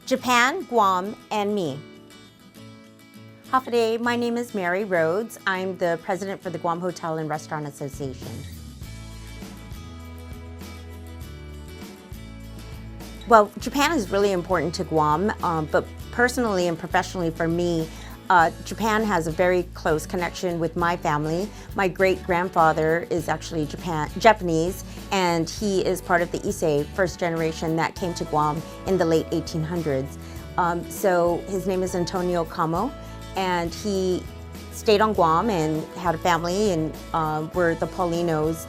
Japan, Guam, and me. Hafade, my name is Mary Rhodes. I'm the president for the Guam Hotel and Restaurant Association. Well, Japan is really important to Guam, but personally and professionally for me, Japan has a very close connection with my family. My great-grandfather is actually Japanese, and he is part of the Issei first generation that came to Guam in the late 1800s. So his name is Antonio Kamo, and he stayed on Guam and had a family, and we're the Paulinos,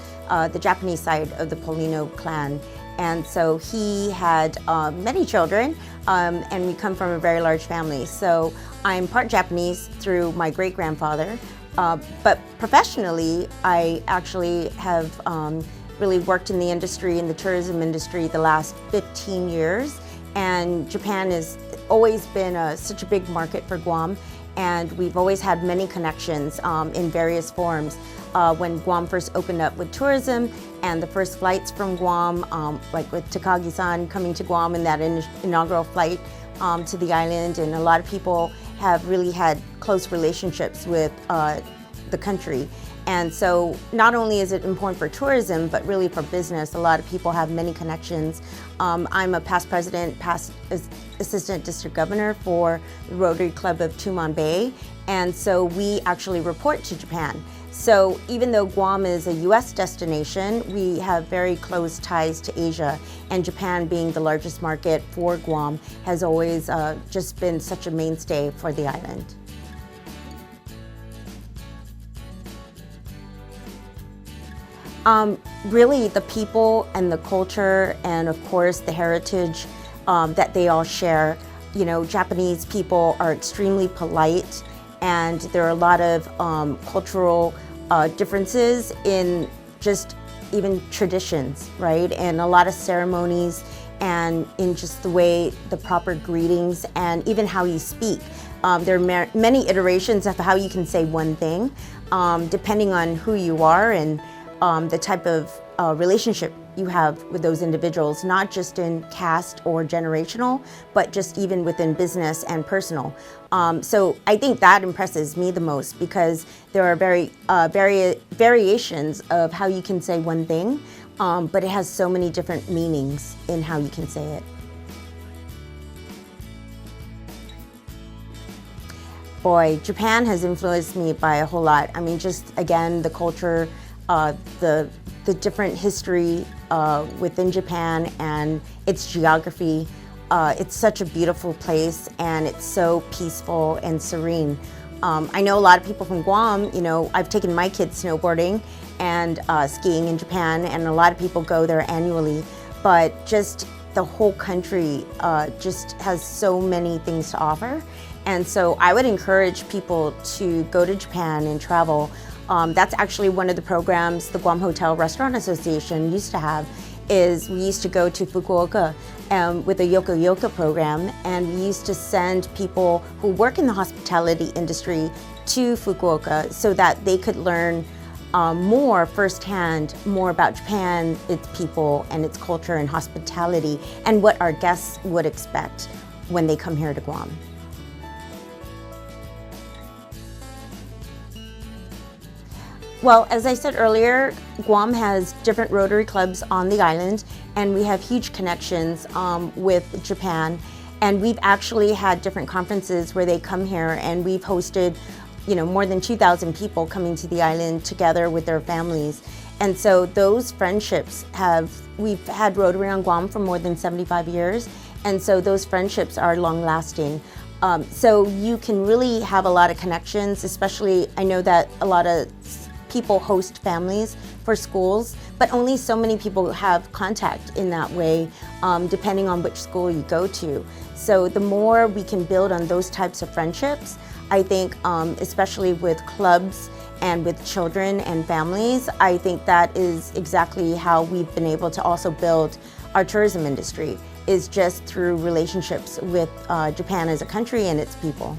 the Japanese side of the Paulino clan. And so he had many children, and we come from a very large family. So I'm part Japanese through my great-grandfather, but professionally, I actually have really worked in the industry, in the tourism industry, the last 15 years. And Japan has always been such a big market for Guam, and we've always had many connections in various forms. When Guam first opened up with tourism, and the first flights from Guam, like with Takagi-san coming to Guam in that inaugural flight to the island, and a lot of people have really had close relationships with the country. And so not only is it important for tourism, but really for business. A lot of people have many connections. I'm a past president, past assistant district governor for the Rotary Club of Tumon Bay, and so we actually report to Japan. So even though Guam is a US destination, we have very close ties to Asia, and Japan, being the largest market for Guam, has always just been such a mainstay for the island. Really the people and the culture, and of course the heritage that they all share. You know, Japanese people are extremely polite, and there are a lot of cultural differences in just even traditions, right? And a lot of ceremonies, and in just the way, the proper greetings, and even how you speak. There are many iterations of how you can say one thing, depending on who you are and the type of relationship you have with those individuals, not just in caste or generational, but just even within business and personal. So I think that impresses me the most, because there are variations of how you can say one thing, but it has so many different meanings in how you can say it. Boy, Japan has influenced me by a whole lot. I mean, just again, the culture, the different history within Japan and its geography. It's such a beautiful place, and it's so peaceful and serene. I know a lot of people from Guam, you know, I've taken my kids snowboarding and skiing in Japan, and a lot of people go there annually, but just the whole country just has so many things to offer. And so I would encourage people to go to Japan and travel. That's actually one of the programs the Guam Hotel Restaurant Association used to have. Is we used to go to Fukuoka with a Yoka program, and we used to send people who work in the hospitality industry to Fukuoka so that they could learn more firsthand, more about Japan, its people, and its culture and hospitality, and what our guests would expect when they come here to Guam. Well, as I said earlier, Guam has different Rotary clubs on the island, and we have huge connections with Japan. And we've actually had different conferences where they come here, and we've hosted, you know, more than 2,000 people coming to the island together with their families. And so those friendships we've had Rotary on Guam for more than 75 years, and so those friendships are long-lasting. So you can really have a lot of connections, especially I know that a lot of people host families for schools, but only so many people have contact in that way, depending on which school you go to. So the more we can build on those types of friendships, I think, especially with clubs and with children and families, I think that is exactly how we've been able to also build our tourism industry, is just through relationships with Japan as a country and its people.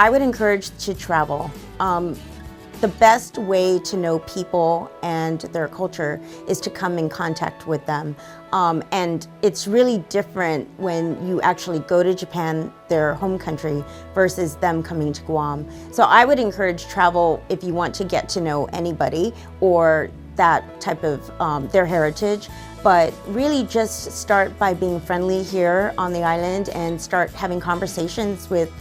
I would encourage to travel. the best way to know people and their culture is to come in contact with them. And it's really different when you actually go to Japan, their home country, versus them coming to Guam. So I would encourage travel if you want to get to know anybody or that type of their heritage. But really just start by being friendly here on the island and start having conversations with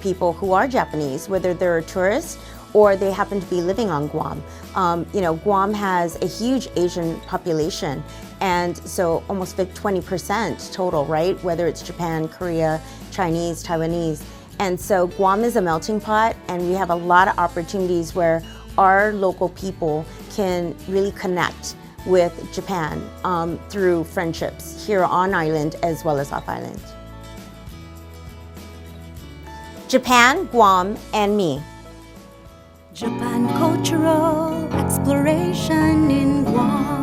people who are Japanese, whether they're a tourist or they happen to be living on Guam. You know, Guam has a huge Asian population, and so almost 20% total, right? Whether it's Japan, Korea, Chinese, Taiwanese. And so Guam is a melting pot, and we have a lot of opportunities where our local people can really connect with Japan through friendships here on island as well as off island. Japan, Guam, and me. Japan cultural exploration in Guam.